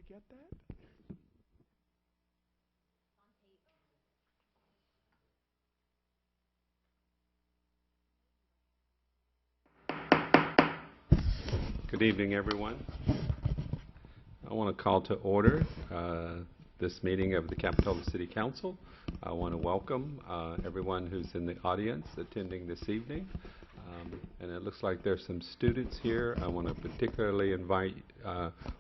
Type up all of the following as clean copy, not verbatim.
get that? Good evening, everyone. I want to call to order this meeting of the Capitola City Council. I want to welcome everyone who's in the audience attending this evening. And it looks like there's some students here. I want to particularly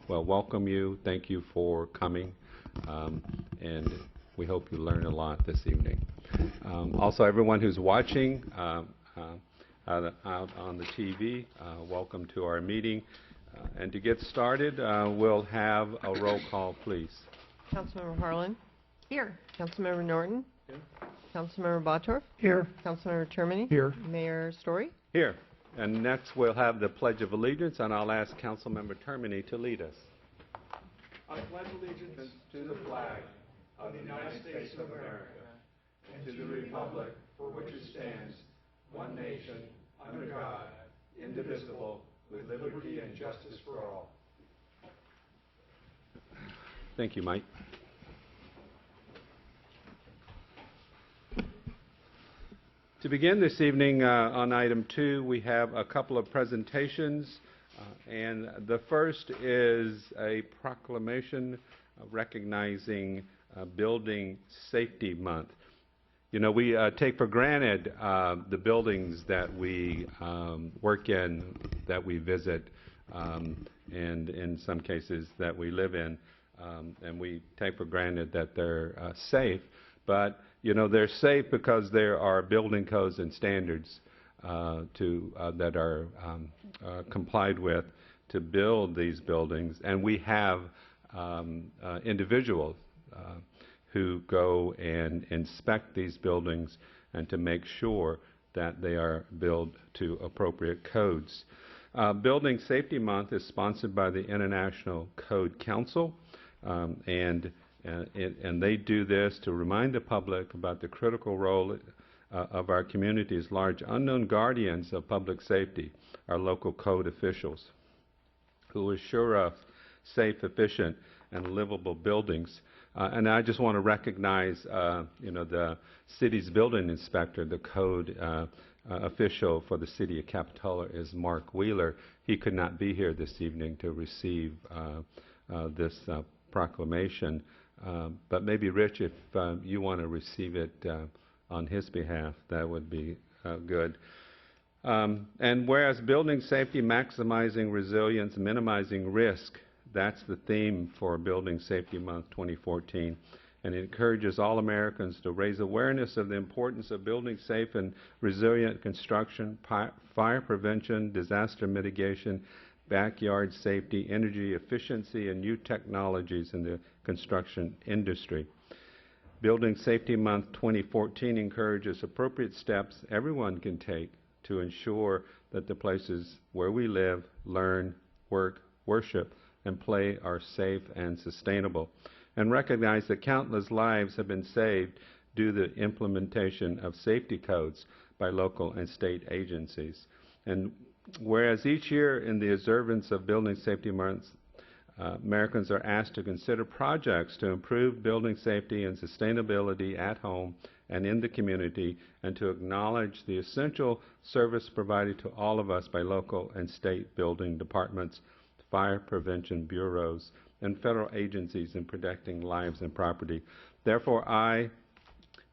welcome you. Thank you for coming. And we hope you learn a lot this evening. Also, everyone who's watching out on the TV, welcome to our meeting. And to get started, we'll have a roll call, please. Councilmember Harlan. Here. Councilmember Norton. Here. Councilmember Bottorff. Here. Councilmember Termini. Here. Mayor Story. Here. And next we'll have the Pledge of Allegiance, and I'll ask Councilmember Termini to lead us. I pledge allegiance to the flag of the United States of America and to the republic for which it stands, one nation, under God, indivisible, with liberty and justice for all. Thank you, Mike. To begin this evening on item 2, we have a couple of presentations. And the first is a proclamation recognizing Building Safety Month. You know, we take for granted the buildings that we work in, that we visit, and in some cases that we live in. And we take for granted that they're safe. But, you know, they're safe because there are building codes and standards that are complied with to build these buildings. And we have individuals who go and inspect these buildings and to make sure that they are built to appropriate codes. Building Safety Month is sponsored by the International Code Council, and they do this to remind the public about the critical role of our community's large unknown guardians of public safety, our local code officials, who assure us safe, efficient, and livable buildings. And I just want to recognize, the city's building inspector, the code official for the city of Capitola is Mark Wheeler. He could not be here this evening to receive this proclamation. But maybe, Rich, if you want to receive it on his behalf, that would be good. And whereas building safety, maximizing resilience, minimizing risk, that's the theme for Building Safety Month 2014. And it encourages all Americans to raise awareness of the importance of building safe and resilient construction, fire prevention, disaster mitigation, backyard safety, energy efficiency, and new technologies in the construction industry. Building Safety Month 2014 encourages appropriate steps everyone can take to ensure that the places where we live, learn, work, worship, and play are safe and sustainable, and recognize that countless lives have been saved due to the implementation of safety codes by local and state agencies. And whereas each year in the observance of Building Safety Month, Americans are asked to consider projects to improve building safety and sustainability at home and in the community, and to acknowledge the essential service provided to all of us by local and state building departments, fire prevention bureaus, and federal agencies in protecting lives and property. Therefore,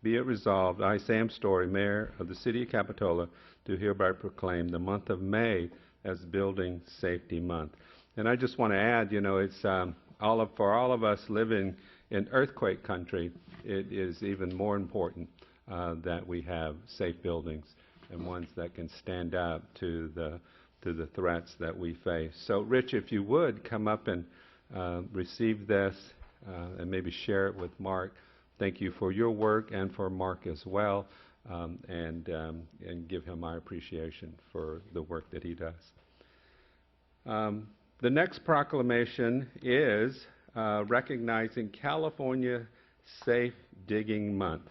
be it resolved, I, Sam Story, Mayor of the City of Capitola, do hereby proclaim the month of May as Building Safety Month. And I just want to add, you know, it's for all of us living in earthquake country, it is even more important that we have safe buildings and ones that can stand up to the threats that we face. So, Rich, if you would come up and receive this and maybe share it with Mark. Thank you for your work and for Mark as well, and give him my appreciation for the work that he does. The next proclamation is recognizing California Safe Digging Month.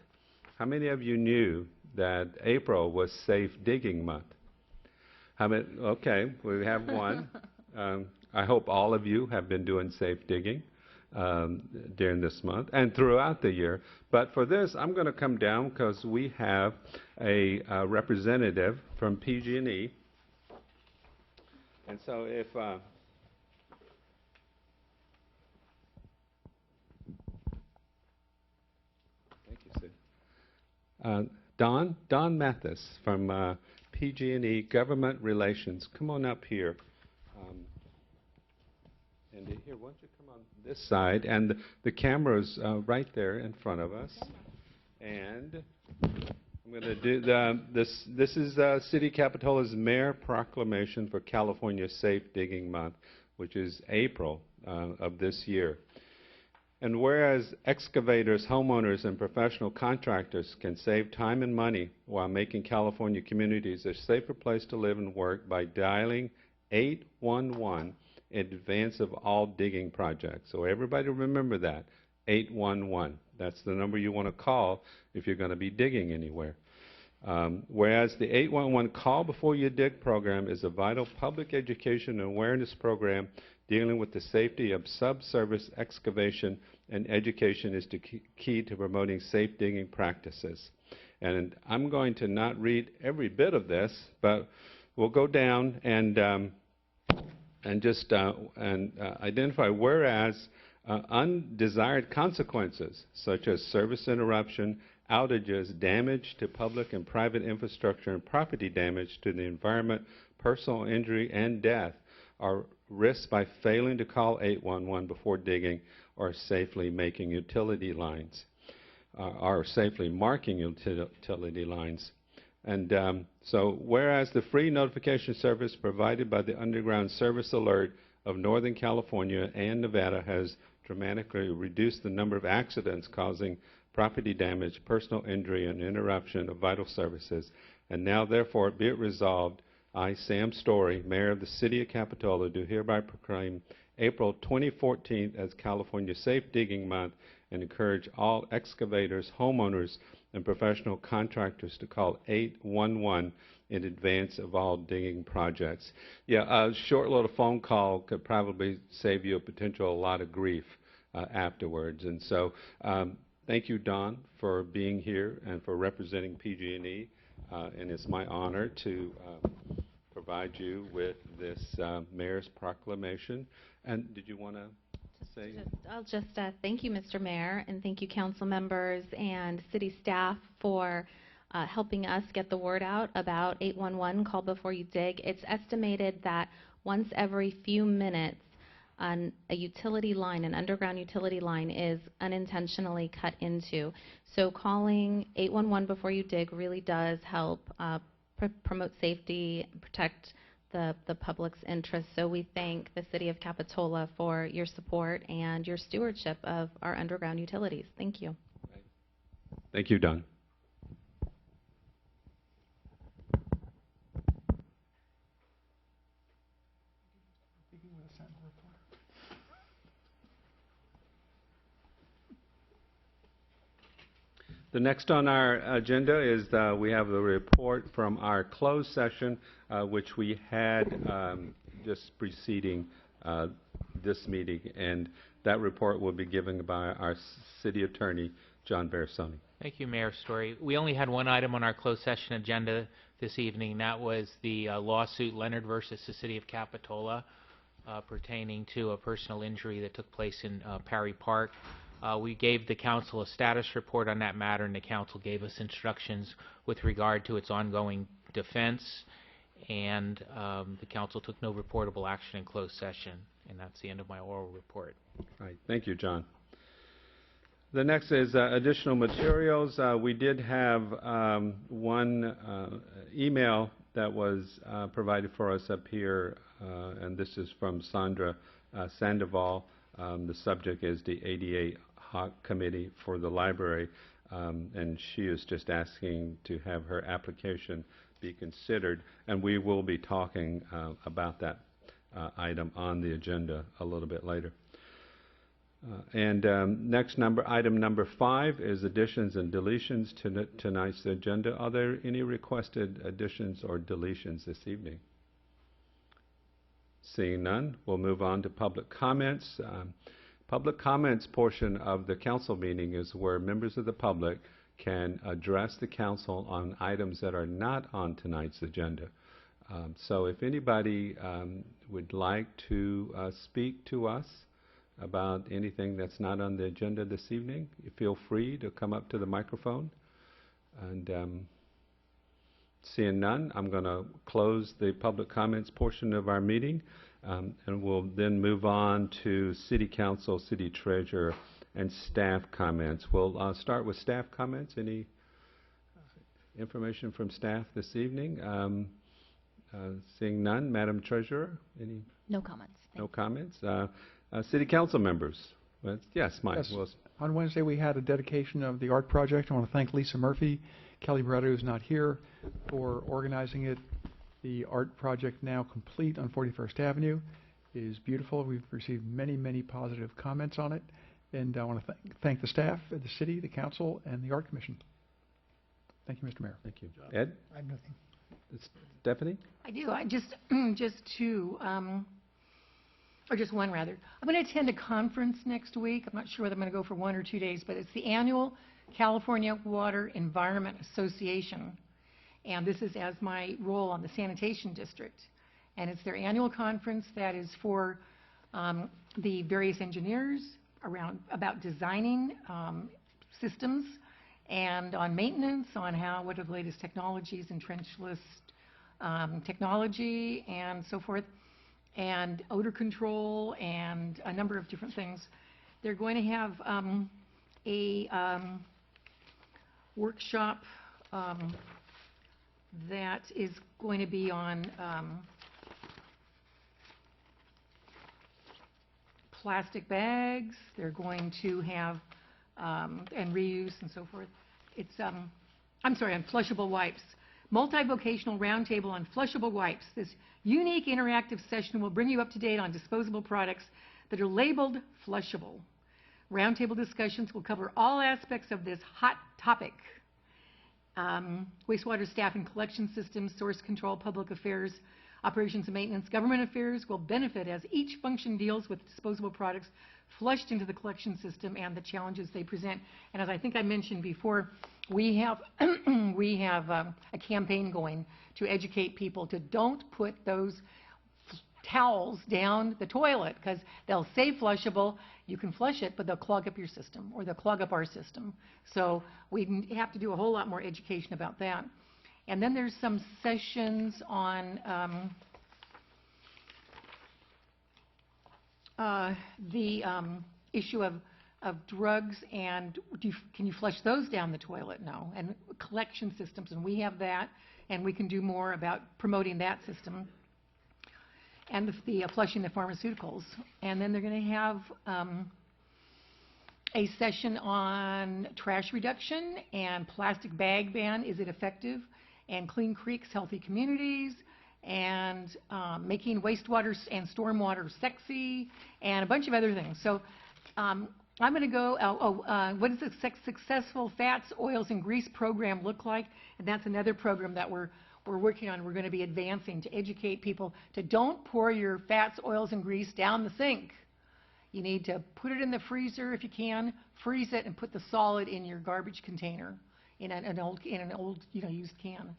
How many of you knew that April was Safe Digging Month? How many? Okay, we have one. I hope all of you have been doing safe digging. during this month and throughout the year. But for this, I'm going to come down because we have a representative from PG&E. And so if thank you, Sid. Don Mathis from PG&E Government Relations. Come on up here. And here, why don't you come on this side? And the camera's right there in front of us. And I'm going to do this. This is City of Capitola's Mayor Proclamation for California Safe Digging Month, which is April of this year. And whereas excavators, homeowners, and professional contractors can save time and money while making California communities a safer place to live and work by dialing 811 in advance of all digging projects. So everybody remember that, 811. That's the number you want to call if you're going to be digging anywhere. Whereas the 811 Call Before You Dig program is a vital public education and awareness program dealing with the safety of subsurface excavation, and education is the key to promoting safe digging practices. And I'm going to not read every bit of this, but we'll go down and just identify whereas undesired consequences such as service interruption, outages, damage to public and private infrastructure, and property damage to the environment, personal injury, and death are risked by failing to call 811 before digging or safely making utility lines, or safely marking utility lines. And so whereas the free notification service provided by the Underground Service Alert of Northern California and Nevada has dramatically reduced the number of accidents causing property damage, personal injury, and interruption of vital services, and now therefore be it resolved, I, Sam Story, Mayor of the City of Capitola, do hereby proclaim April 2014 as California Safe Digging Month and encourage all excavators, homeowners, and professional contractors to call 811 in advance of all digging projects. Yeah, a short little phone call could probably save you a lot of grief afterwards. And so thank you, Don, for being here and for representing PG&E. And it's my honor to provide you with this Mayor's Proclamation. And did you want to say? I'll just thank you, Mr. Mayor, and thank you, council members and city staff for helping us get the word out about 811, Call Before You Dig. It's estimated that once every few minutes, a utility line, an underground utility line, is unintentionally cut into. So calling 811 before you dig really does help promote safety, protect the public's interest. So we thank the City of Capitola for your support and your stewardship of our underground utilities. Thank you. Thank you, Don. The next on our agenda is we have the report from our closed session, which we had just preceding this meeting, and that report will be given by our City Attorney, John Barasoni. Thank you, Mayor Story. We only had one item on our closed session agenda this evening. That was the lawsuit Leonard versus the City of Capitola pertaining to a personal injury that took place in Parry Park. We gave the council a status report on that matter, and the council gave us instructions with regard to its ongoing defense, and the council took no reportable action in closed session, and that's the end of my oral report. All right. Thank you, John. The next is additional materials. We did have one email that was provided for us up here, and this is from Sandra Sandoval. The subject is the ADA HOC Committee for the library, and she is just asking to have her application be considered, and we will be talking about that item on the agenda a little bit later. Next item number 5 is additions and deletions to tonight's agenda. Are there any requested additions or deletions this evening? Seeing none, we'll move on to public comments. Public comments portion of the council meeting is where members of the public can address the council on items that are not on tonight's agenda. So if anybody would like to speak to us about anything that's not on the agenda this evening, you feel free to come up to the microphone. And seeing none, I'm going to close the public comments portion of our meeting, and we'll then move on to City Council, City Treasurer, and staff comments. We'll start with staff comments. Any information from staff this evening? Seeing none, Madam Treasurer, any? No comments. No comments. City Council members. Yes, Mike. Yes. On Wednesday, we had a dedication of the art project. I want to thank Lisa Murphy, Kelly Beretta, who's not here, for organizing it. The art project, now complete on 41st Avenue, is beautiful. We've received many, many positive comments on it. And I want to thank the staff at the city, the council, and the Art Commission. Thank you, Mr. Mayor. Thank you. Ed? I have nothing. Stephanie? I do. I just two, or just one rather. I'm going to attend a conference next week. I'm not sure whether I'm going to go for 1 or 2 days, but it's the annual California Water Environment Association. And this is as my role on the sanitation district. And it's their annual conference that is for the various engineers about designing systems and on maintenance, on what are the latest technologies in trenchless technology and so forth, and odor control and a number of different things. They're going to have a workshop that is going to be on plastic bags. They're going to have and reuse and so forth. It's I'm sorry, on flushable wipes. Multi-vocational roundtable on flushable wipes. This unique interactive session will bring you up to date on disposable products that are labeled flushable. Roundtable discussions will cover all aspects of this hot topic. Wastewater staff and collection systems, source control, public affairs, operations and maintenance, government affairs will benefit as each function deals with disposable products flushed into the collection system and the challenges they present. And as I think I mentioned before, we have a campaign going to educate people to don't put those towels down the toilet, because they'll say flushable, you can flush it, but they'll clog up your system, or they'll clog up our system. So we have to do a whole lot more education about that. And then there's some sessions on the issue of drugs and can you flush those down the toilet? No. And collection systems, and we have that, and we can do more about promoting that system. And the flushing the pharmaceuticals. And then they're going to have a session on trash reduction and plastic bag ban, is it effective? And Clean Creeks, healthy communities, and making wastewater and stormwater sexy, and a bunch of other things. So I'm going to go, what does a successful fats, oils, and grease program look like? And that's another program that we're working on. We're going to be advancing to educate people to don't pour your fats, oils, and grease down the sink. You need to put it in the freezer if you can, freeze it, and put the solid in your garbage container in an old used can.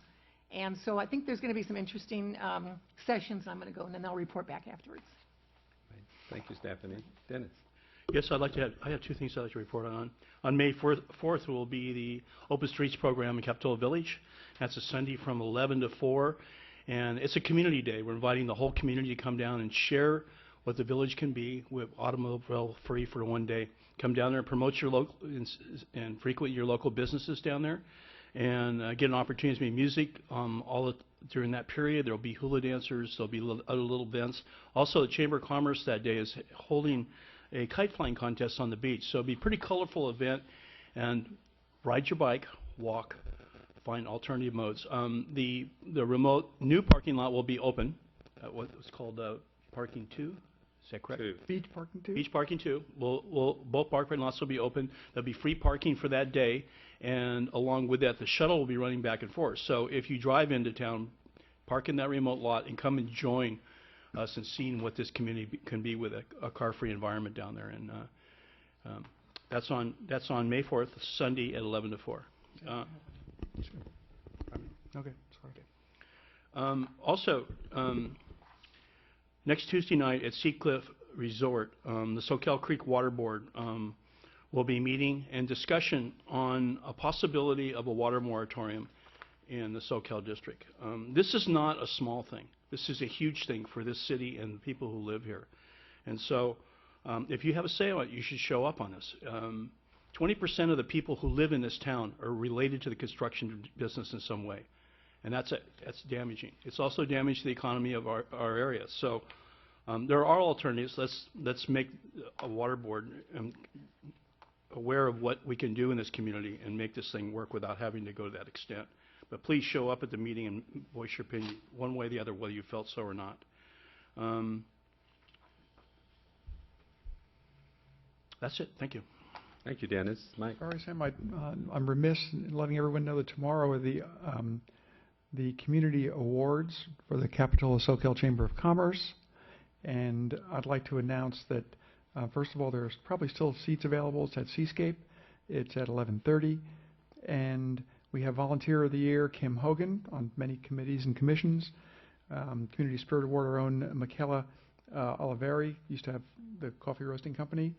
And so I think there's going to be some interesting sessions. I'm going to go, and then I'll report back afterwards. Right. Thank you, Stephanie. Dennis. Yes, I have two things I'd like to report on. On May 4th will be the Open Streets program in Capitola Village. That's a Sunday from 11 to 4, and it's a community day. We're inviting the whole community to come down and share what the village can be with automobile free for one day. Come down there and promote your local and frequent your local businesses down there, and get an opportunity to make music during that period. There will be hula dancers. There'll be other little events. Also, the Chamber of Commerce that day is holding a kite flying contest on the beach. So it'll be a pretty colorful event, and ride your bike, walk, find alternative modes. The remote new parking lot will be open at what's called Parking 2. Is that correct? Beach Parking 2? Beach Parking 2. Both parking lots will be open. There'll be free parking for that day, and along with that, the shuttle will be running back and forth. So if you drive into town, park in that remote lot and come and join us in seeing what this community can be with a car-free environment down there. And That's on May 4th, Sunday at 11 to 4. Okay, sorry. Also, next Tuesday night at Seacliff Resort, the Soquel Creek Water Board will be meeting and discussion on a possibility of a water moratorium in the Soquel district. This is not a small thing. This is a huge thing for this city and the people who live here. And so if you have a say on it, you should show up on this. 20% of the people who live in this town are related to the construction business in some way. And that's damaging. It's also damaged the economy of our area. So there are alternatives. Let's make a water board aware of what we can do in this community and make this thing work without having to go to that extent. But please show up at the meeting and voice your opinion one way or the other, whether you felt so or not. That's it. Thank you. Thank you, Dennis. Mike? Sorry, Sam, I'm remiss in letting everyone know that tomorrow are the community awards for the Capitola Soquel Chamber of Commerce. And I'd like to announce that, first of all, there's probably still seats available. It's at Seascape. It's at 11:30. And we have Volunteer of the Year, Kim Hogan, on many committees and commissions. Community Spirit Award, our own Michaela Oliveri, used to have the coffee roasting company.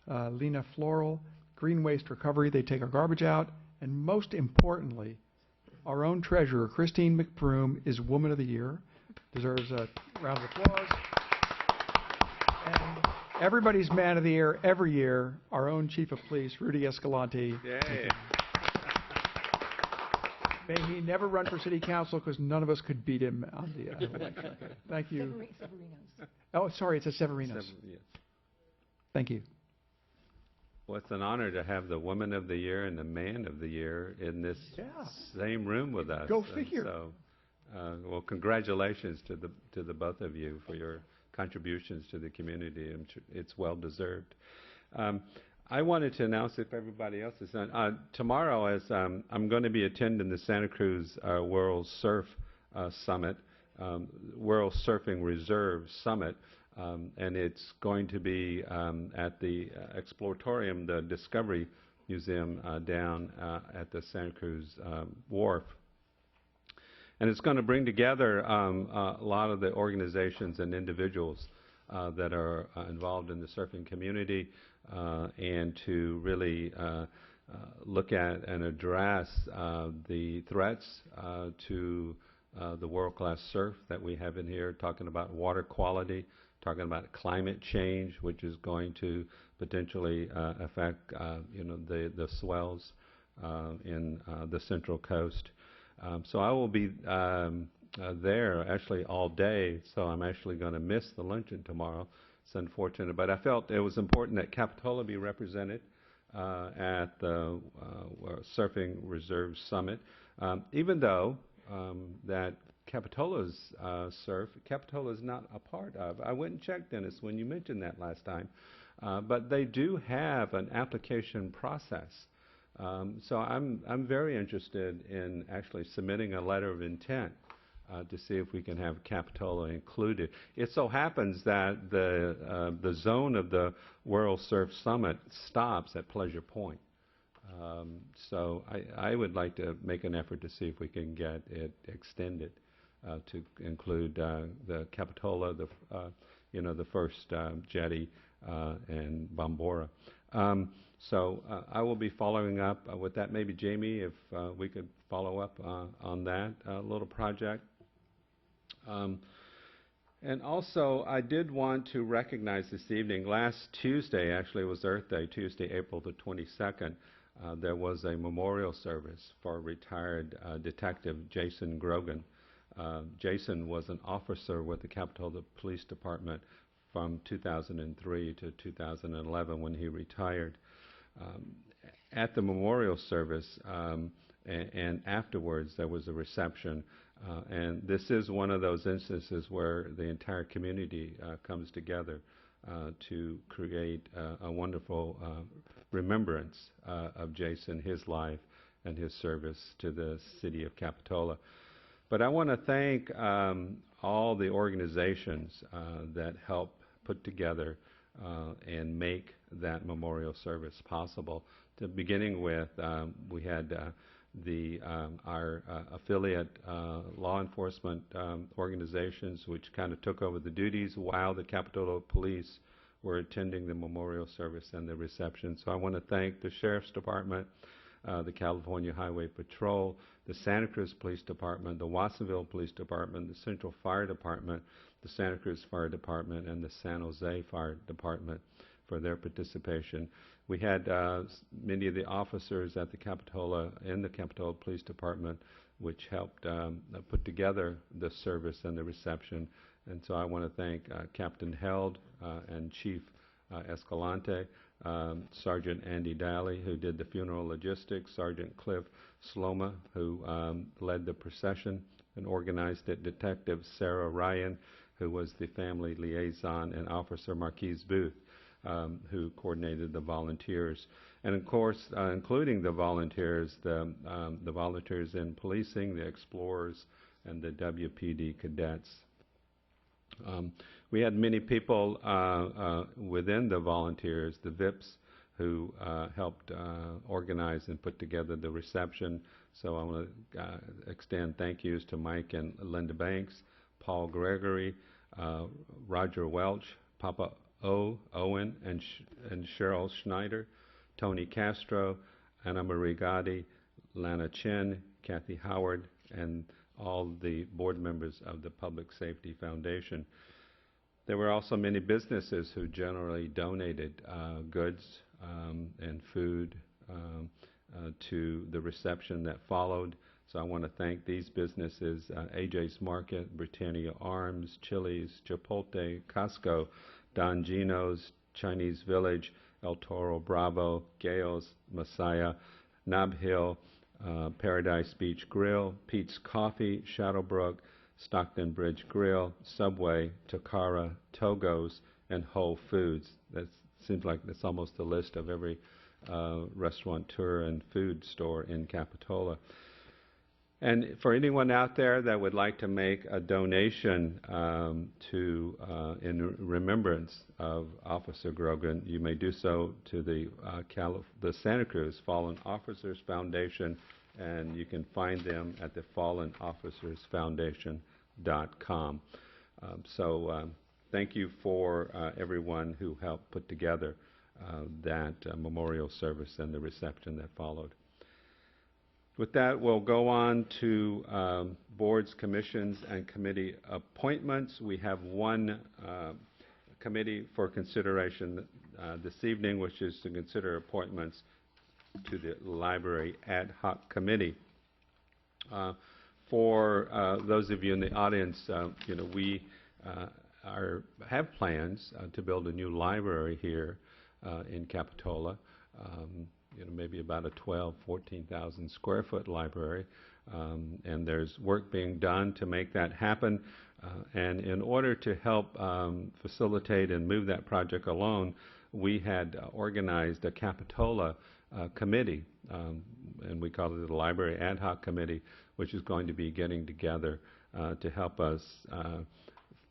Lena Floral, Green Waste Recovery, they take our garbage out. And most importantly, our own treasurer, Christine McBroom, is Woman of the Year. Deserves a round of applause. And everybody's Man of the Year every year, our own Chief of Police, Rudy Escalante. Yay. May he never run for city council because none of us could beat him on the election. Okay. Thank you. Severinos. Oh, sorry, it's at Severinos. Yes. Thank you. Well, it's an honor to have the Woman of the Year and the Man of the Year in this same room with us. Go And figure. So, well, congratulations to the both of you for your contributions to the community, and it's well deserved. I wanted to announce, if everybody else is done, tomorrow, as I'm going to be attending the Santa Cruz World Surf Summit, World Surfing Reserve Summit. And it's going to be at the Exploratorium, the Discovery Museum down at the Santa Cruz Wharf. And it's going to bring together a lot of the organizations and individuals that are involved in the surfing community and to really look at and address the threats to the world-class surf that we have in here, talking about water quality, talking about climate change, which is going to potentially affect the swells in the Central Coast. So I will be there actually all day, so I'm actually going to miss the luncheon tomorrow. It's unfortunate, but I felt it was important that Capitola be represented at the Surfing Reserve Summit, even though that Capitola's Capitola is not a part of. I went and checked, Dennis, when you mentioned that last time, but they do have an application process. So I'm very interested in actually submitting a letter of intent to see if we can have Capitola included. It so happens that the zone of the World Surf Summit stops at Pleasure Point. So I would like to make an effort to see if we can get it extended to include the Capitola, the first jetty, and Bombora. So I will be following up with that. Maybe Jamie, if we could follow up on that little project. And also, I did want to recognize this evening, last Tuesday, actually it was Earth Day, Tuesday, April the 22nd, there was a memorial service for retired Detective Jason Grogan. Jason was an officer with the Capitola Police Department from 2003 to 2011 when he retired. At the memorial service and afterwards, there was a reception. And this is one of those instances where the entire community comes together to create a wonderful remembrance of Jason, his life, and his service to the city of Capitola. But I want to thank all the organizations that help put together and make that memorial service possible. Beginning with, we had our affiliate law enforcement organizations, which kind of took over the duties while the Capitola Police were attending the memorial service and the reception. So I want to thank the Sheriff's Department, the California Highway Patrol, the Santa Cruz Police Department, the Watsonville Police Department, the Central Fire Department, the Santa Cruz Fire Department, and the San Jose Fire Department for their participation. We had many of the officers at the Capitola, in the Capitola Police Department, which helped put together the service and the reception. And so I want to thank Captain Held and Chief Escalante, Sergeant Andy Daly, who did the funeral logistics, Sergeant Cliff Sloma, who led the procession and organized it, Detective Sarah Ryan, who was the family liaison, and Officer Marquise Booth, who coordinated the volunteers. And of course, including the volunteers in policing, the explorers, and the WPD cadets. We had many people within the volunteers, the VIPs, who helped organize and put together the reception. So I want to extend thank yous to Mike and Linda Banks, Paul Gregory, Roger Welch, Papa Owen, and Cheryl Schneider, Tony Castro, Anna Marie Gotti, Lana Chin, Kathy Howard, and all the board members of the Public Safety Foundation. There were also many businesses who generally donated goods and food to the reception that followed. So I want to thank these businesses, AJ's Market, Britannia Arms, Chili's, Chipotle, Costco, Don Gino's, Chinese Village, El Toro Bravo, Gale's, Messiah, Nob Hill, Paradise Beach Grill, Pete's Coffee, Shadowbrook, Stockton Bridge Grill, Subway, Takara, Togo's, and Whole Foods. That seems like that's almost a list of every restaurateur and food store in Capitola. And for anyone out there that would like to make a donation in remembrance of Officer Grogan, you may do so to the Santa Cruz Fallen Officers Foundation, and you can find them at the fallenofficersfoundation.com. Thank you for everyone who helped put together that memorial service and the reception that followed. With that, we'll go on to boards, commissions, and committee appointments. We have one committee for consideration this evening, which is to consider appointments to the Library Ad Hoc Committee. For those of you in the audience, we have plans to build a new library here in Capitola. Maybe about a 14,000 square foot library, and there's work being done to make that happen. And in order to help facilitate and move that project along, we had organized a Capitola committee, and we call it the Library Ad Hoc Committee, which is going to be getting together to help us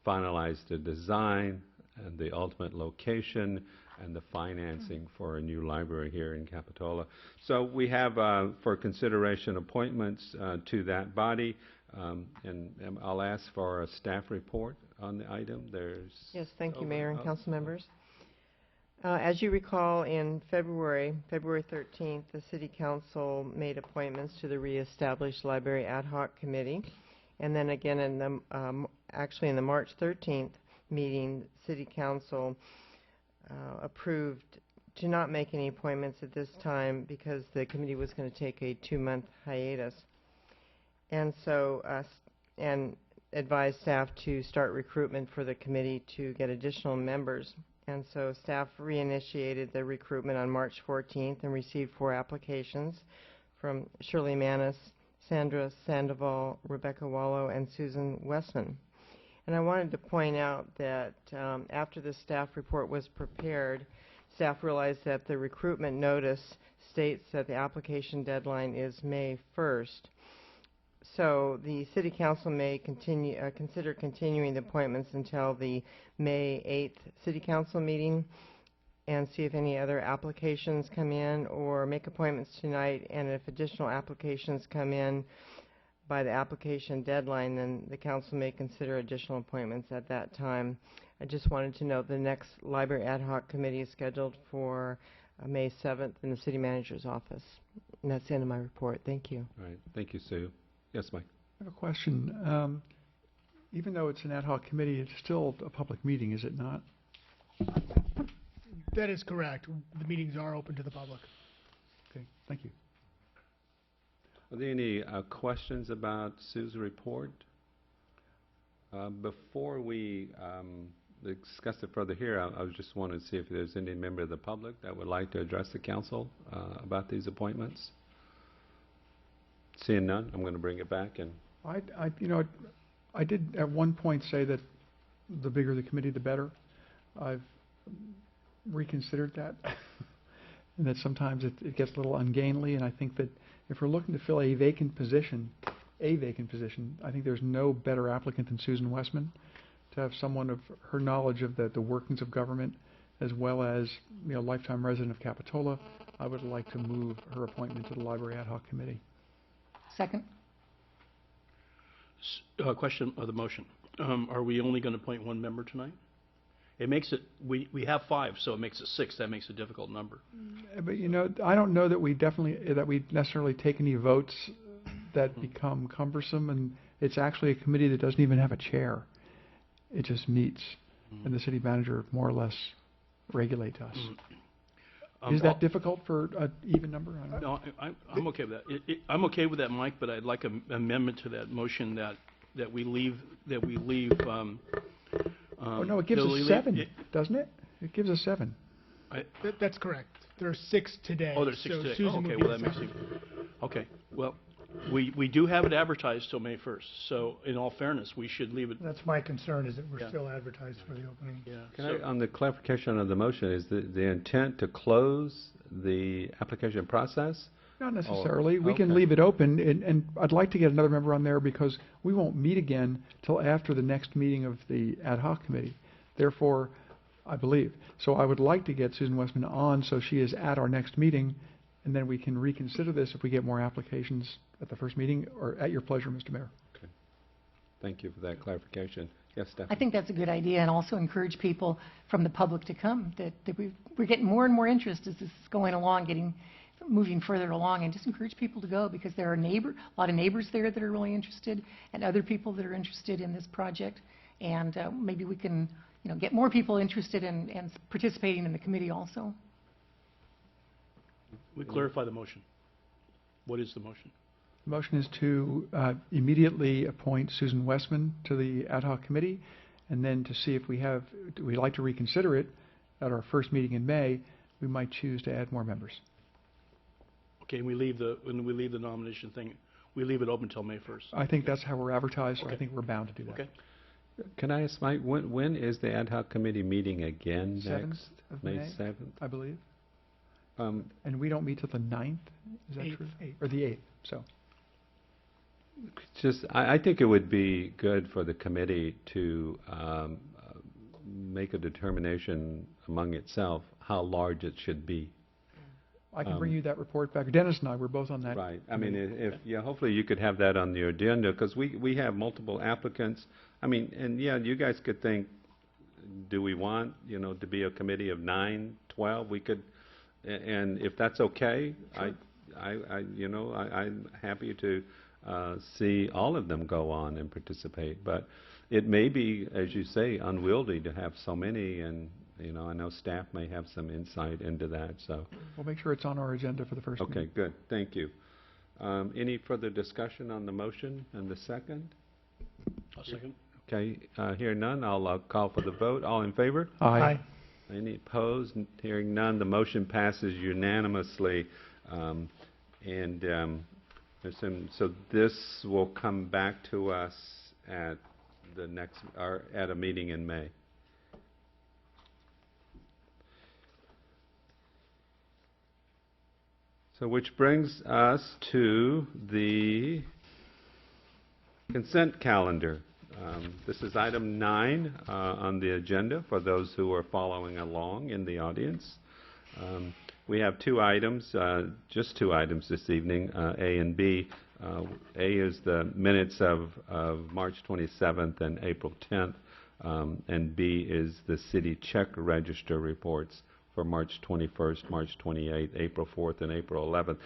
finalize the design and the ultimate location and the financing for a new library here in Capitola. So we have, for consideration, appointments to that body, and I'll ask for a staff report on the item. Yes, thank you, Mayor and council members. As you recall, in February 13th, the City Council made appointments to the reestablished Library Ad Hoc Committee, and then again in the actually in the March 13th meeting, City Council approved to not make any appointments at this time because the committee was going to take a 2-month hiatus, and so and advised staff to start recruitment for the committee to get additional members. And so staff reinitiated the recruitment on March 14th and received 4 applications from Shirley Manis, Sandra Sandoval, Rebecca Wallow, and Susan Westman. And I wanted to point out that after the staff report was prepared, staff realized that the recruitment notice states that the application deadline is May 1st. So the city council may consider continuing the appointments until the May 8th city council meeting and see if any other applications come in, or make appointments tonight, and if additional applications come in by the application deadline, then the council may consider additional appointments at that time. I just wanted to note the next library ad hoc committee is scheduled for May 7th in the city manager's office. And that's the end of my report. Thank you. All right, thank you, Sue. Yes, Mike? I have a question. Even though it's an ad hoc committee, it's still a public meeting, is it not? That is correct. The meetings are open to the public. Okay, thank you. Are there any questions about Sue's report? Before we discuss it further here, I was just wanting to see if there's any member of the public that would like to address the council about these appointments. Seeing none, I'm going to bring it back. And I did at one point say that the bigger the committee, the better. I've reconsidered that, and that sometimes it gets a little ungainly, and I think that if we're looking to fill a vacant position, I think there's no better applicant than Susan Westman to have someone of her knowledge of the workings of government, as well as lifetime resident of Capitola. I would like to move her appointment to the Library Ad Hoc Committee. Second? Question of the motion. Are we only going to appoint one member tonight? It makes it, we have 5, so it makes it 6. That makes a difficult number. But I don't know that we necessarily take any votes that become cumbersome, and it's actually a committee that doesn't even have a chair. It just meets, and the city manager more or less regulates us. Is that difficult for an even number? I don't know. No, I'm okay with that. I'm okay with that, Mike, but I'd like an amendment to that motion that we leave. Oh no, it gives us 7, doesn't it? It gives us 7. That's correct. There are 6 today. Oh, there's 6 so today. Susan Okay, would be well, the that makes second. it... Okay, well, we do have it advertised till May 1st, so in all fairness, we should leave it... That's my concern, is that we're Yeah. still advertised for the opening. Yeah. can I, on the clarification of the motion, is the intent to close the application process? Not necessarily. We can okay. leave it open, and I'd like to get another member on there because we won't meet again till after the next meeting of the ad hoc committee. Therefore, I believe. So I would like to get Susan Westman on so she is at our next meeting, and then we can reconsider this if we get more applications at the first meeting, or at your pleasure, Mr. Mayor. Thank you for that clarification. Yes, Stephanie? I think that's a good idea, and also encourage people from the public to come, that we're getting more and more interest as this is going along, moving further along, and just encourage people to go, because there are a lot of neighbors there that are really interested, and other people that are interested in this project, and maybe we can get more people interested in participating in the committee also. We clarify the motion. What is the motion? The motion is to immediately appoint Susan Westman to the ad hoc committee, and then to see if we'd like to reconsider it at our first meeting in May. We might choose to add more members. Okay, when we leave the nomination thing, we leave it open until May 1st. I think that's how we're advertised, so I Okay. think we're bound to do that. Okay. Can I ask Mike, when is the ad hoc committee meeting again 7th next? of May May. 7th? I believe. Um, And we don't meet till the 9th, is that true? 8th. Or the 8th, so. I think it would be good for the committee to make a determination among itself how large it should be. I can bring you that report back. Dennis and I were both on that. Right. I mean, hopefully you could have that on your agenda, because we have multiple applicants. I mean, and yeah, you guys could think, do we want, to be a committee of 9, 12? We could, and if that's okay, Sure. I'm happy to see all of them go on and participate. But it may be, as you say, unwieldy to have so many, and I know staff may have some insight into that. So, We'll make sure it's on our agenda for the first meeting. okay, good. Thank you. Any further discussion on the motion and the second? I'll second. Okay, hearing none, I'll call for the vote. All in favor? Aye. Any opposed? Hearing none, the motion passes unanimously. So this will come back to us at the next, or at a meeting in May. So which brings us to the Consent calendar. This is item 9 on the agenda for those who are following along in the audience. We have two items, just two items this evening, A and B. A is the minutes of March 27th and April 10th, and B is the city check register reports for March 21st, March 28th, April 4th, and April 11th.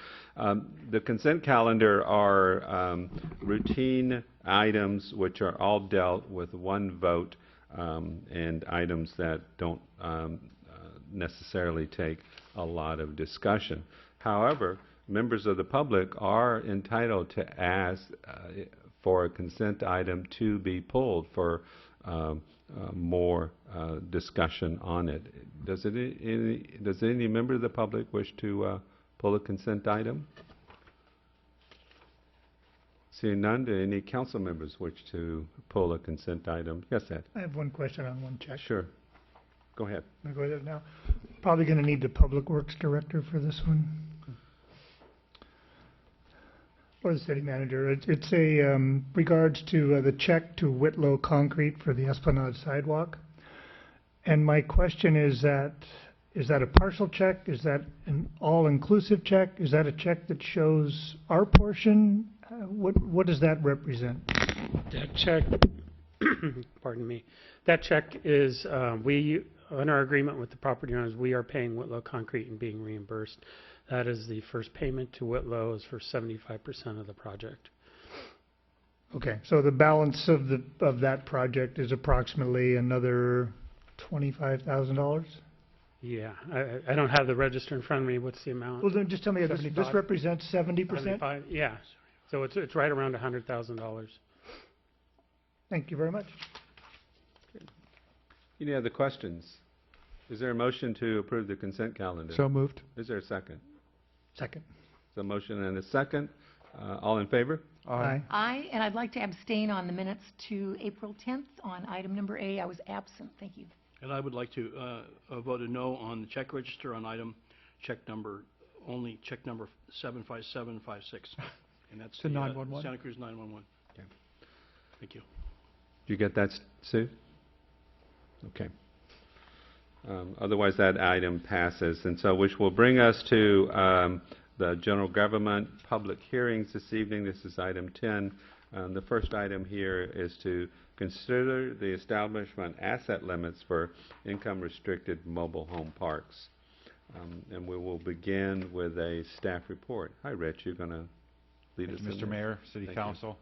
The consent calendar are routine items which are all dealt with one vote, and items that don't necessarily take a lot of discussion. However, members of the public are entitled to ask for a consent item to be pulled for more discussion on it. Does any member of the public wish to pull a consent item? Seeing none, do any council members wish to pull a consent item? Yes, Ed. I have one question on one check. Sure. Go ahead. Can I go ahead now? Probably going to need the Public Works Director for this one. Or the City Manager. It's a regards to the check to Whitlow Concrete for the Esplanade sidewalk. And my question is that a partial check? Is that an all-inclusive check? Is that a check that shows our portion? What does that represent? That check, pardon me, that check is, we, in our agreement with the property owners, we are paying Whitlow Concrete and being reimbursed. That is the first payment to Whitlow is for 75% of the project. Okay, so the balance of that project is approximately another $25,000? Yeah, I don't have the register in front of me. What's the amount? Well, then just tell me, this 75? represents 70%? 75, yeah. So it's right around $100,000. Thank you very much. Any other questions? Is there a motion to approve the consent calendar? So moved. Is there a second? Second. So motion and a second. All in favor? Aye. Aye, and I'd like to abstain on the minutes to April 10th on item number A. I was absent. Thank you. And I would like to vote a no on the check register on item check number 75756. And that's To the 911? Santa Cruz 911. Okay. Thank you. Did you get that, Sue? Okay. Otherwise, that item passes. And so, which will bring us to the general government public hearings this evening. This is item 10. The first item here is to consider the establishment asset limits for income-restricted mobile home parks. And we will begin with a staff report. Hi, Rich. You're going to lead us in Mr. this? Mayor, City Thank you. Council.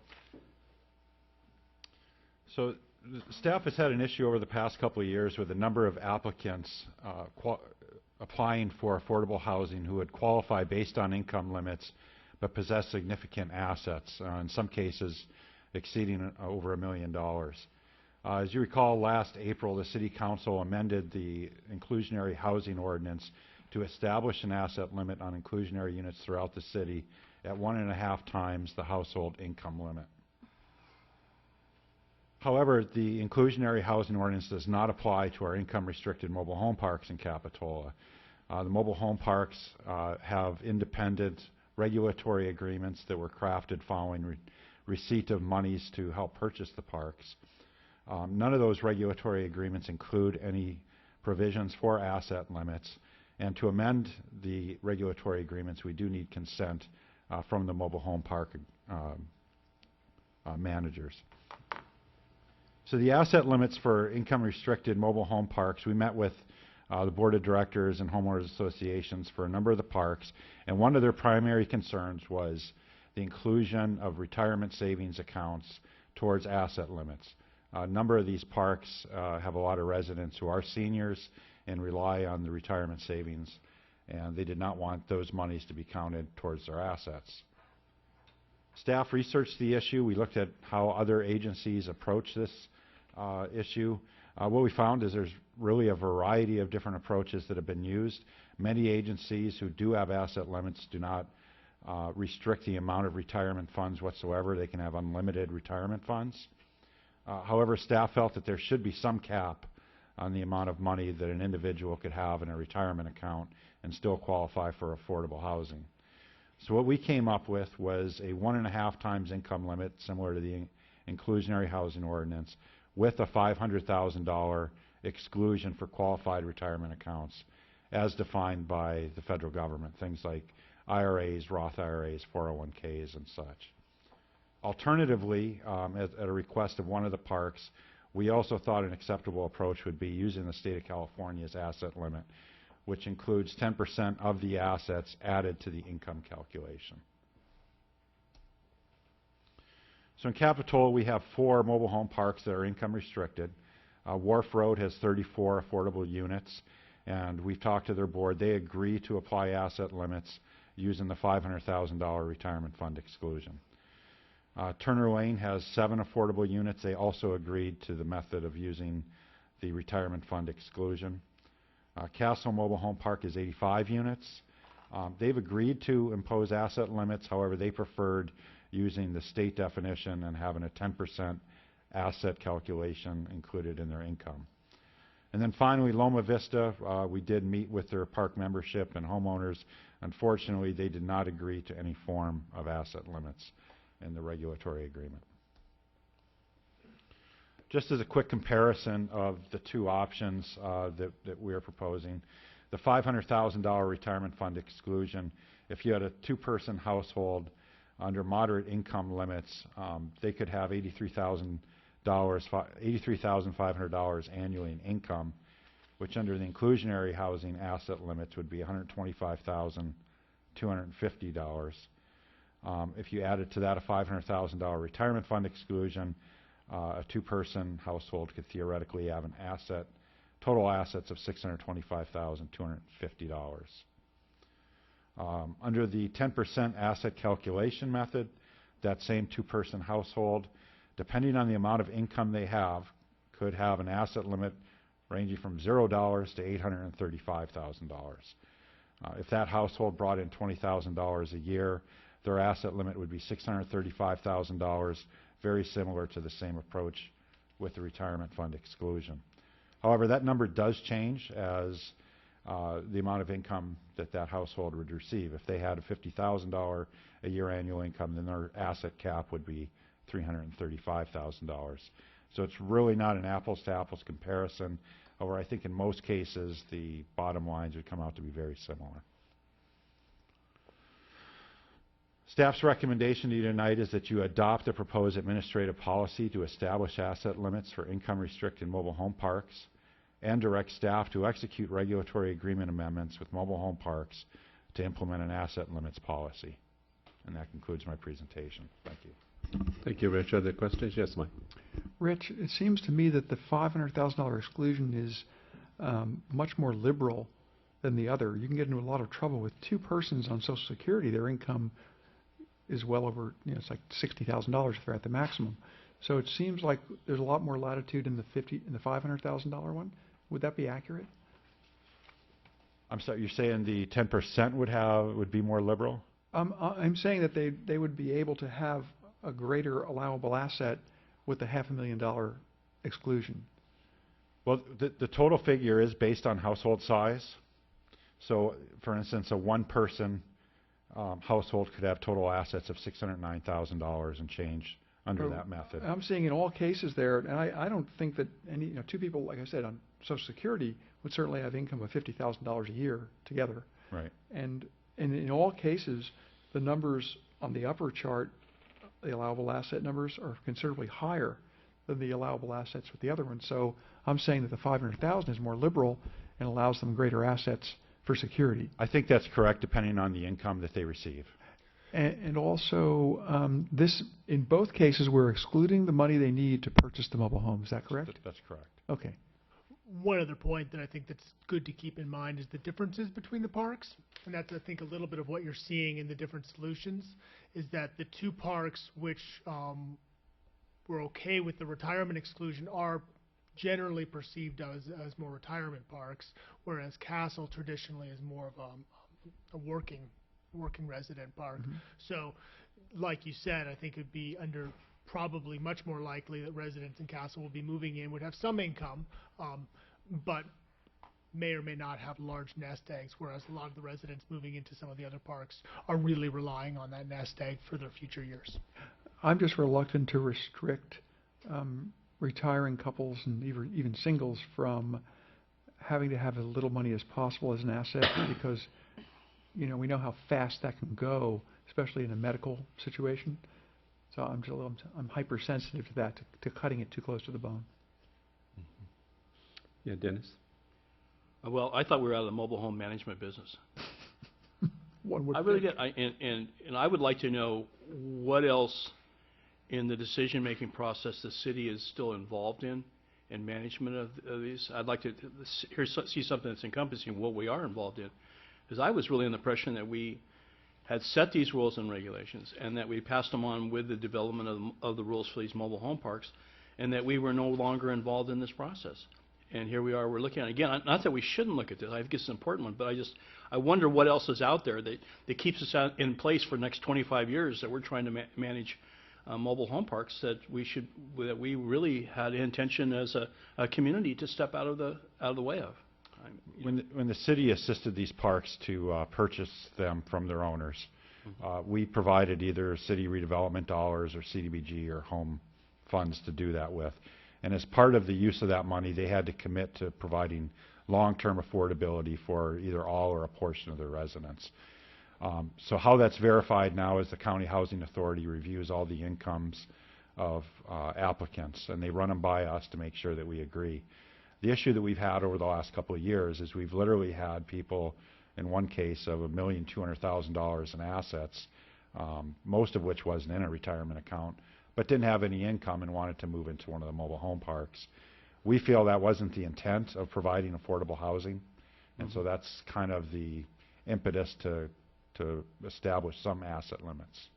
So the staff has had an issue over the past couple of years with a number of applicants applying for affordable housing who would qualify based on income limits but possess significant assets, in some cases exceeding over $1 million. As you recall, last April, the City Council amended the inclusionary housing ordinance to establish an asset limit on inclusionary units throughout the city at 1.5 times the household income limit. However, the inclusionary housing ordinance does not apply to our income-restricted mobile home parks in Capitola. The mobile home parks have independent regulatory agreements that were crafted following receipt of monies to help purchase the parks. None of those regulatory agreements include any provisions for asset limits, and to amend the regulatory agreements, we do need consent from the mobile home park managers. So the asset limits for income-restricted mobile home parks, we met with the Board of Directors and homeowners associations for a number of the parks, and one of their primary concerns was the inclusion of retirement savings accounts towards asset limits. A number of these parks have a lot of residents who are seniors and rely on the retirement savings, and they did not want those monies to be counted towards their assets. Staff researched the issue. We looked at how other agencies approach this issue. What we found is there's really a variety of different approaches that have been used. Many agencies who do have asset limits do not restrict the amount of retirement funds whatsoever. They can have unlimited retirement funds. However, staff felt that there should be some cap on the amount of money that an individual could have in a retirement account and still qualify for affordable housing. So what we came up with was a 1.5 times income limit, similar to the inclusionary housing ordinance with a $500,000 exclusion for qualified retirement accounts as defined by the federal government, things like IRAs, Roth IRAs, 401ks, and such. Alternatively, at a request of one of the parks, we also thought an acceptable approach would be using the state of California's asset limit, which includes 10% of the assets added to the income calculation. So in Capitola, we have 4 mobile home parks that are income restricted. Wharf Road has 34 affordable units, and we've talked to their board. They agree to apply asset limits using the $500,000 retirement fund exclusion. Turner Lane has 7 affordable units. They also agreed to the method of using the retirement fund exclusion. Castle Mobile Home Park is 85 units. They've agreed to impose asset limits. However, they preferred using the state definition and having a 10% asset calculation included in their income. And then finally, Loma Vista, we did meet with their park membership and homeowners. Unfortunately, they did not agree to any form of asset limits in the regulatory agreement. Just as a quick comparison of the 2 options that we are proposing, the $500,000 retirement fund exclusion, if you had a 2-person household under moderate income limits, they could have $83,500 annually in income, which under the inclusionary housing asset limits would be $125,250. If you added to that a $500,000 retirement fund exclusion, a 2-person household could theoretically have an total assets of $625,250. Under the 10% asset calculation method, that same 2-person household, depending on the amount of income they have, could have an asset limit ranging from $0 to $835,000. If that household brought in $20,000 a year, their asset limit would be $635,000, very similar to the same approach with the retirement fund exclusion. However, that number does change as the amount of income that household would receive. If they had a $50,000 a year annual income, then their asset cap would be $335,000. So it's really not an apples-to-apples comparison. However, I think in most cases, the bottom lines would come out to be very similar. Staff's recommendation to you tonight is that you adopt the proposed administrative policy to establish asset limits for income-restricted mobile home parks and direct staff to execute regulatory agreement amendments with mobile home parks to implement an asset limits policy. And that concludes my presentation. Thank you. Thank you, Rich. Other questions? Yes, Mike. Rich, it seems to me that the $500,000 exclusion is much more liberal than the other. You can get into a lot of trouble with 2 persons on Social Security. Their income is well over, it's like $60,000 if they're at the maximum. So it seems like there's a lot more latitude in the $500,000 one. Would that be accurate? I'm sorry, you're saying the 10% would be more liberal? I'm saying that they would be able to have a greater allowable asset with the $500,000 exclusion. Well, the total figure is based on household size. So, for instance, a 1-person household could have total assets of $609,000 and change under that method. I'm seeing in all cases there, and I don't think that 2 people, like I said, on Social Security would certainly have income of $50,000 a year together. Right. And in all cases, the numbers on the upper chart, the allowable asset numbers, are considerably higher than the allowable assets with the other one. So I'm saying that the $500,000 is more liberal and allows them greater assets for security. I think that's correct, depending on the income that they receive. And also, this, in both cases, we're excluding the money they need to purchase the mobile home. Is that correct? That's correct. Okay. One other point that I think that's good to keep in mind is the differences between the parks. And that's, I think, a little bit of what you're seeing in the different solutions, is that the 2 parks which were okay with the retirement exclusion are generally perceived as more retirement parks, whereas Castle traditionally is more of a working resident park. Mm-hmm. So, like you said, I think it'd be probably much more likely that residents in Castle will be moving in, would have some income, but may or may not have large nest eggs, whereas a lot of the residents moving into some of the other parks are really relying on that nest egg for their future years. I'm just reluctant to restrict retiring couples and even singles from having to have as little money as possible as an asset because, we know how fast that can go, especially in a medical situation. So I'm hypersensitive to that, to cutting it too close to the bone. Yeah, Dennis? Well, I thought we were out of the mobile home management business. One would I really think. did. And I would like to know what else in the decision-making process the city is still involved in management of these. I'd like to see something that's encompassing what we are involved in. Because I was really in the impression that we had set these rules and regulations and that we passed them on with the development of the rules for these mobile home parks and that we were no longer involved in this process. And here we are, we're looking at it. Again, not that we shouldn't look at this, I think it's an important one, but I wonder what else is out there that keeps us in place for the next 25 years that we're trying to manage mobile home parks that we really had intention as a community to step out of the way of. When the city assisted these parks to purchase them from their owners, we provided either city redevelopment dollars or CDBG or home funds to do that with. And as part of the use of that money, they had to commit to providing long-term affordability for either all or a portion of their residents. So how that's verified now is the County Housing Authority reviews all the incomes of applicants, and they run them by us to make sure that we agree. The issue that we've had over the last couple of years is we've literally had people, in one case of $1,200,000 in assets, most of which wasn't in a retirement account, but didn't have any income and wanted to move into one of the mobile home parks. We feel that wasn't the intent of providing affordable housing, and so that's kind of the impetus to establish some asset limits.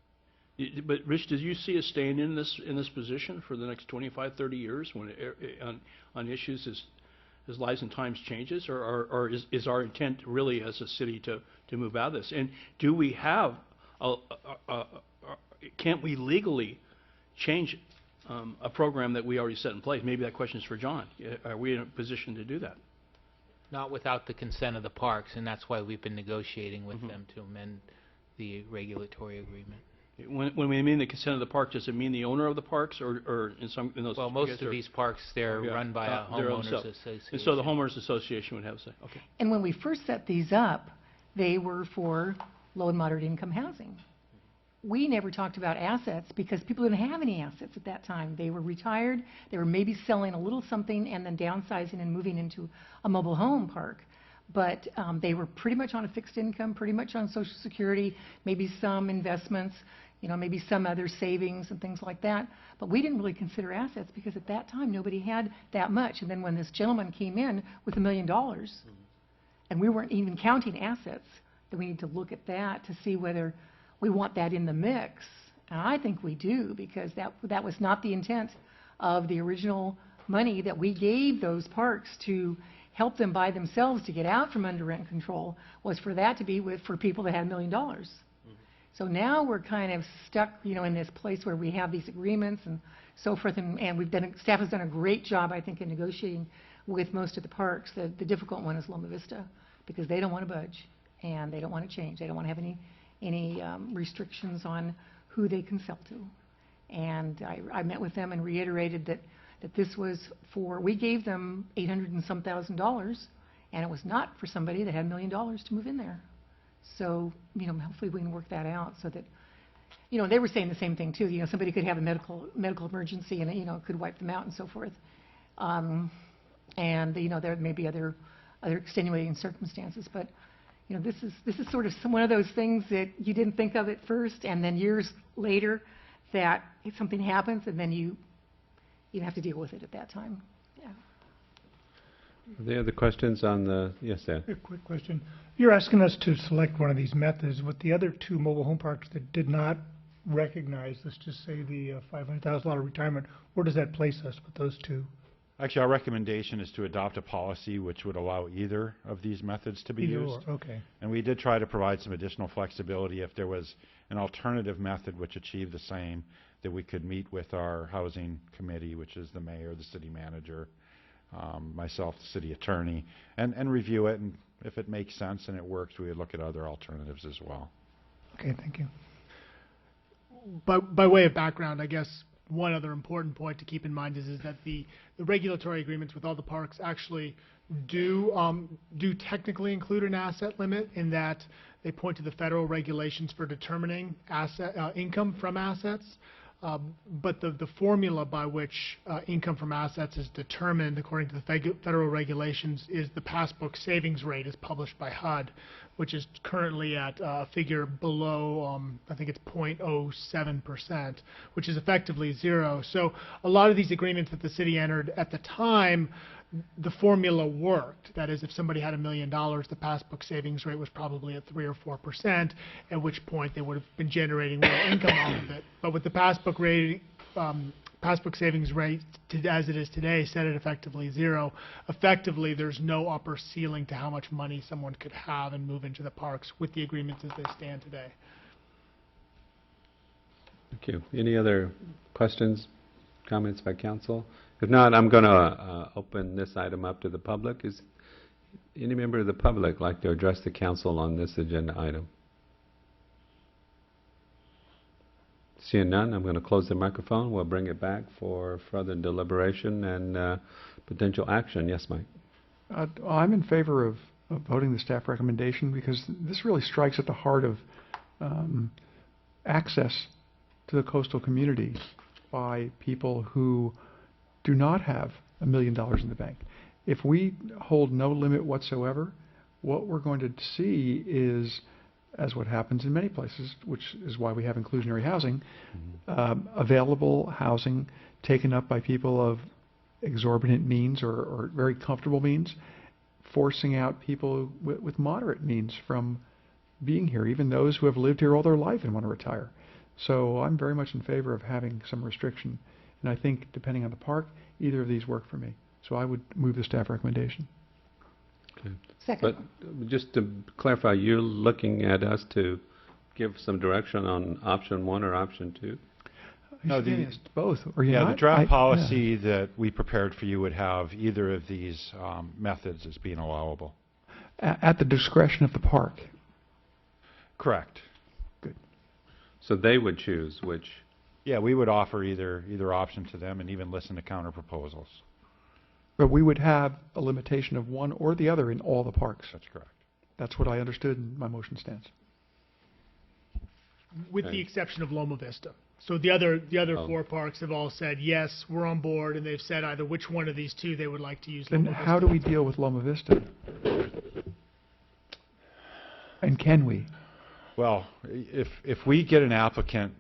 But Rich, did you see us staying in this position for the next 25, 30 years when on issues as lives and times changes, or is our intent really as a city to move out of this? And do we have can't we legally change a program that we already set in place? Maybe that question is for John. Are we in a position to do that? Not without the consent of the parks, and that's why we've been negotiating with them to amend the regulatory agreement. When we mean the consent of the park, does it mean the owner of the parks, or in those? Well, most of these parks, they're run by a homeowners association. And so the homeowners association would have a say. Okay. And when we first set these up, they were for low and moderate income housing. We never talked about assets because people didn't have any assets at that time. They were retired, they were maybe selling a little something and then downsizing and moving into a mobile home park. But they were pretty much on a fixed income, pretty much on Social Security, maybe some investments, maybe some other savings and things like that. But we didn't really consider assets because at that time nobody had that much. And then when this gentleman came in with $1 million, and we weren't even counting assets, then we need to look at that to see whether we want that in the mix. And I think we do, because that was not the intent of the original money that we gave those parks to help them by themselves to get out from under rent control, was for that to be for people that had $1 million. So now we're kind of stuck, in this place where we have these agreements and so forth, and staff has done a great job, I think, in negotiating with most of the parks. The difficult one is Loma Vista, because they don't want to budge and they don't want to change. They don't want to have any restrictions on who they can sell to. And I met with them and reiterated that this was we gave them $800 and some thousand, and it was not for somebody that had $1 million to move in there. So, hopefully we can work that out so that, they were saying the same thing too. Somebody could have a medical emergency and, it could wipe them out and so forth. And, there may be other extenuating circumstances, but this is sort of one of those things that you didn't think of at first, and then years later that if something happens, and then you have to deal with it at that time. Yeah. Are there other questions on the, yes, Dan? A quick question. You're asking us to select one of these methods. With the other two mobile home parks that did not recognize, let's just say the $500,000 retirement, where does that place us with those two? Actually, our recommendation is to adopt a policy which would allow either of these methods to be used. Okay. And we did try to provide some additional flexibility if there was an alternative method which achieved the same, that we could meet with our housing committee, which is the mayor, the city manager, myself, the city attorney, and review it. And if it makes sense and it works, we would look at other alternatives as well. Okay, thank you. by way of background, I guess one other important point to keep in mind is that the regulatory agreements with all the parks actually do technically include an asset limit, in that they point to the federal regulations for determining income from assets. But the formula by which income from assets is determined, according to the federal regulations, is the passbook savings rate as published by HUD, which is currently at a figure below, I think it's 0.07%, which is effectively zero. So a lot of these agreements that the city entered at the time, the formula worked. That is, if somebody had $1 million, the passbook savings rate was probably at 3 or 4%, at which point they would have been generating more income off of it. But with the passbook savings rate, as it is today, set at effectively zero, effectively there's no upper ceiling to how much money someone could have and move into the parks with the agreements as they stand today. Thank you. Any other questions, comments by council? If not, I'm going to open this item up to the public. Is any member of the public like to address the council on this agenda item? Seeing none, I'm going to close the microphone. We'll bring it back for further deliberation and potential action. Yes, Mike? I'm in favor of voting the staff recommendation, because this really strikes at the heart of access to the coastal community by people who do not have $1 million in the bank. If we hold no limit whatsoever, what we're going to see is, as what happens in many places, which is why we have inclusionary housing, available housing taken up by people of exorbitant means or very comfortable means, forcing out people with moderate means from being here, even those who have lived here all their life and want to retire. So I'm very much in favor of having some restriction. And I think, depending on the park, either of these work for me. So I would move the staff recommendation. Okay. Second. But just to clarify, you're looking at us to give some direction on option 1 or option 2? No, both. Or you yeah, not? the draft policy that we prepared for you would have either of these methods as being allowable. At the discretion of the park. Correct. Good. So they would choose which? Yeah, we would offer either option to them and even listen to counter proposals. But we would have a limitation of one or the other in all the parks. That's correct. That's what I understood, and my motion stands. With the exception of Loma Vista. So the other 4 parks have all said, yes, we're on board, and they've said either which one of these 2 they would like to use Then Loma Vista. how do we deal with Loma Vista? And can we? Well, if we get an applicant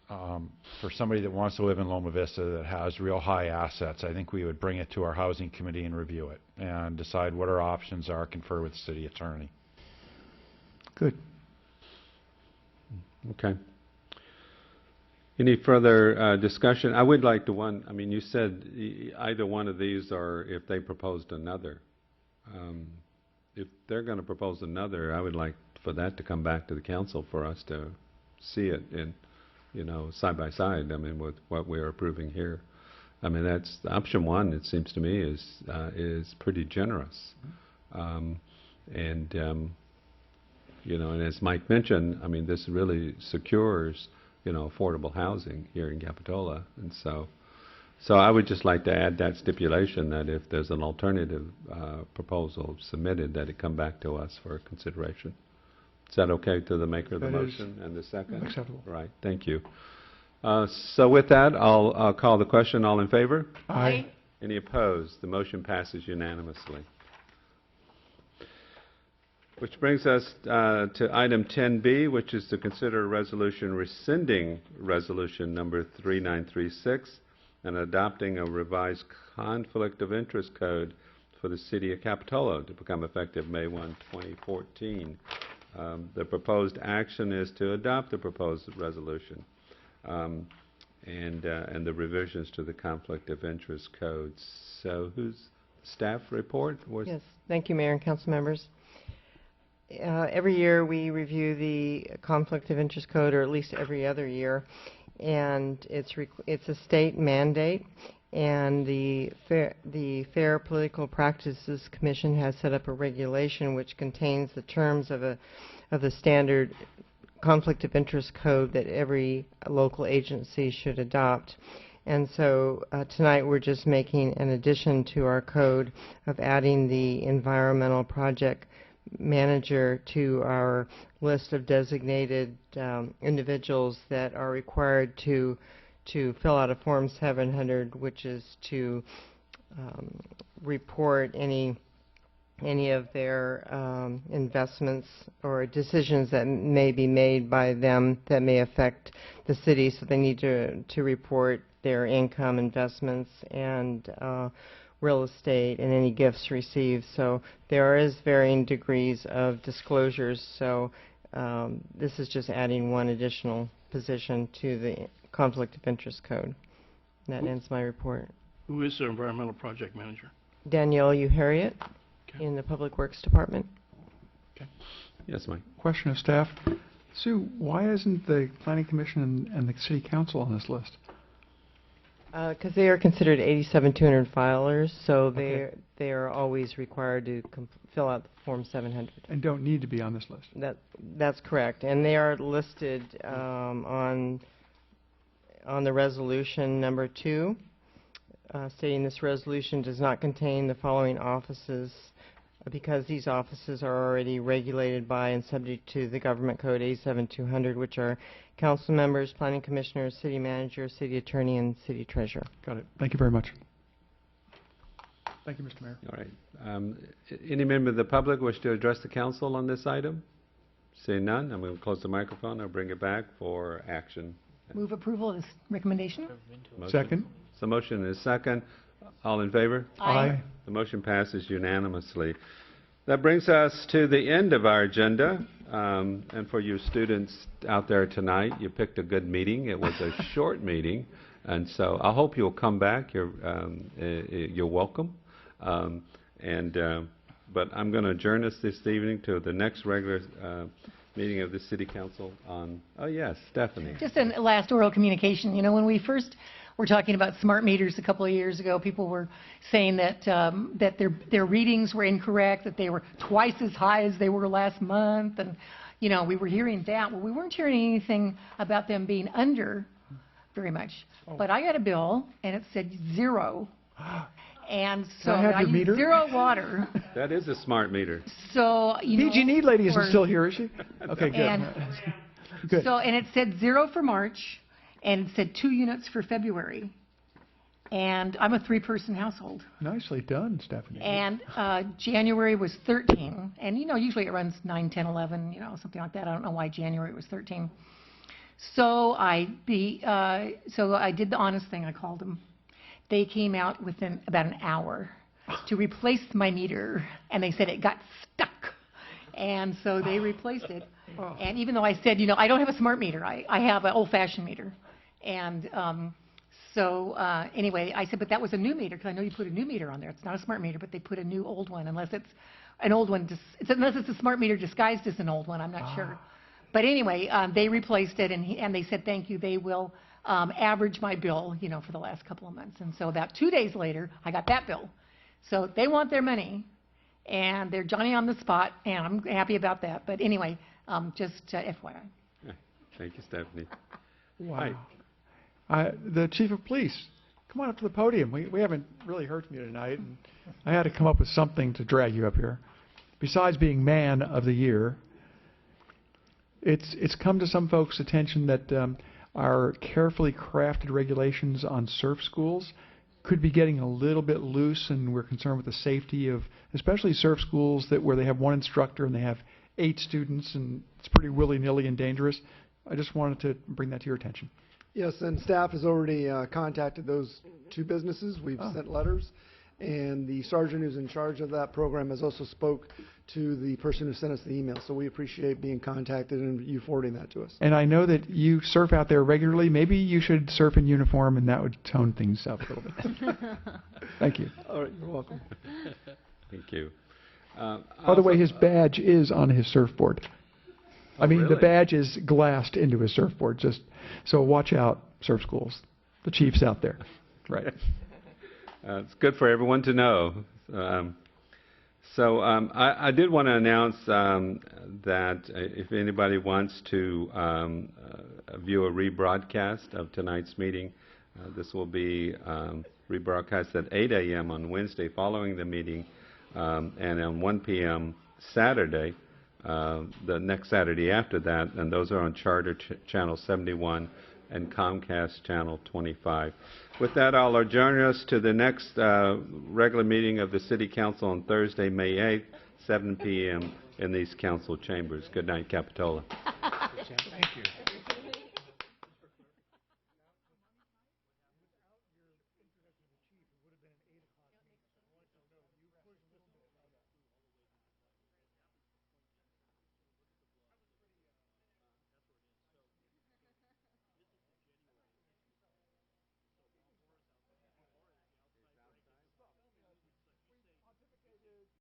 for somebody that wants to live in Loma Vista that has real high assets, I think we would bring it to our housing committee and review it and decide what our options are, confer with the city attorney. Good. Okay. Any further discussion? I would like to I mean, you said either one of these, or if they proposed another. If they're going to propose another, I would like for that to come back to the council for us to see it in, side by side, I mean, with what we're approving here. I mean, that's option 1, it seems to me, is pretty generous. And as Mike mentioned, I mean, this really secures, affordable housing here in Capitola. And so I would just like to add that stipulation that if there's an alternative proposal submitted, that it come back to us for consideration. Is that okay to the maker of the motion and the second? Acceptable. Right, thank you. So with that, I'll call the question. All in favor? Aye. Any opposed? The motion passes unanimously. Which brings us to item 10B, which is to consider a resolution rescinding resolution number 3936 and adopting a revised conflict of interest code for the city of Capitola to become effective May 1, 2014. The proposed action is to adopt the proposed resolution and the revisions to the conflict of interest code. So who's staff report? Yes, thank you, Mayor and council members. Every year we review the conflict of interest code, or at least every other year, and it's a state mandate. And the Fair Political Practices Commission has set up a regulation which contains the terms of the standard conflict of interest code that every local agency should adopt. And so tonight we're just making an addition to our code of adding the environmental project manager to our list of designated individuals that are required to fill out a Form 700, which is to report any of their investments or decisions that may be made by them that may affect the city. So they need to report their income, investments, and real estate, and any gifts received. So there is varying degrees of disclosures. So this is just adding one additional position to the conflict of interest code. And that ends my report. Who is the environmental project manager? Danielle Harriet in the Public Works Department. Yes, Mike. Question of staff. Sue, why isn't the Planning Commission and the City Council on this list? Because they are considered 87-200 filers, so Okay. they are always required to fill out the Form 700. And don't need to be on this list? That's correct, and they are listed on the resolution number 2, stating this resolution does not contain the following offices because these offices are already regulated by and subject to the Government Code 87-200, which are council members, planning commissioners, city manager, city attorney, and city treasurer. Got it. Thank you very much. Thank you, Mr. Mayor. All right. Any member of the public wish to address the council on this item? Seeing none, I'm going to close the microphone. I'll bring it back for action. Move approval of this recommendation. Motion. Second. So motion is second. All in favor? Aye. The motion passes unanimously. That brings us to the end of our agenda. And for you students out there tonight, you picked a good meeting. It was a short meeting, and so I hope you'll come back. You're welcome. But I'm going to adjourn us this evening to the next regular meeting of the City Council on. Oh yes, Stephanie. Just a last oral communication. You know, when we first were talking about smart meters a couple of years ago, people were saying that that their readings were incorrect, that they were twice as high as they were last month, and you know, we were hearing that. Well, we weren't hearing anything about them being under very much. But I got a bill and it said 0. And so Can I have your used meter? 0 water. That is a smart meter. So, you know. PG&E lady isn't for- still here, is she? Okay, good. And Good. So, and it said 0 for March, and it said 2 units for February. And I'm a 3-person household. Nicely done, Stephanie. And January was 13. And, you know, usually it runs 9, 10, 11, you know, something like that. I don't know why January was 13. So I did the honest thing. I called them. They came out within about an hour to replace my meter, and they said it got stuck. And so they replaced it. And even though I said, you know, I don't have a smart meter, I have an old-fashioned meter. And anyway, I said, but that was a new meter, because I know you put a new meter on there. It's not a smart meter, but they put a new old one, unless it's an old one, unless it's a smart meter disguised as an old one, I'm not sure. But anyway, they replaced it, and they said, thank you, they will average my bill, you know, for the last couple of months. And so about 2 days later, I got that bill. So they want their money, and they're Johnny on the spot, and I'm happy about that. But anyway, just FYI. Thank you, Stephanie. Wow. The chief of police, come on up to the podium. We haven't really heard from you tonight, and I had to come up with something to drag you up here. Besides being man of the year, it's come to some folks' attention that our carefully crafted regulations on surf schools could be getting a little bit loose, and we're concerned with the safety of especially surf schools where they have one instructor and they have 8 students, and it's pretty willy-nilly and dangerous. I just wanted to bring that to your attention. Yes, and staff has already contacted those 2 businesses. We've sent letters, and the sergeant who's in charge of that program has also spoke to the person who sent us the email. So we appreciate being contacted and you forwarding that to us. And I know that you surf out there regularly. Maybe you should surf in uniform, and that would tone things up a little bit. Thank you. All right, you're welcome. Thank you. By the way, his badge is on his surfboard. I mean, the really? badge is glassed into his surfboard. Just so watch out, surf schools. The chief's out there. Right. It's good for everyone to know. So I did want to announce that if anybody wants to view a rebroadcast of tonight's meeting, this will be rebroadcast at 8 a.m. on Wednesday following the meeting, and on 1 p.m. Saturday, the next Saturday after that, and those are on Charter Channel 71 and Comcast Channel 25. With that, I'll adjourn us to the next regular meeting of the City Council on Thursday, May 8th, 7 p.m. in these council chambers. Good night, Capitola. Thank you.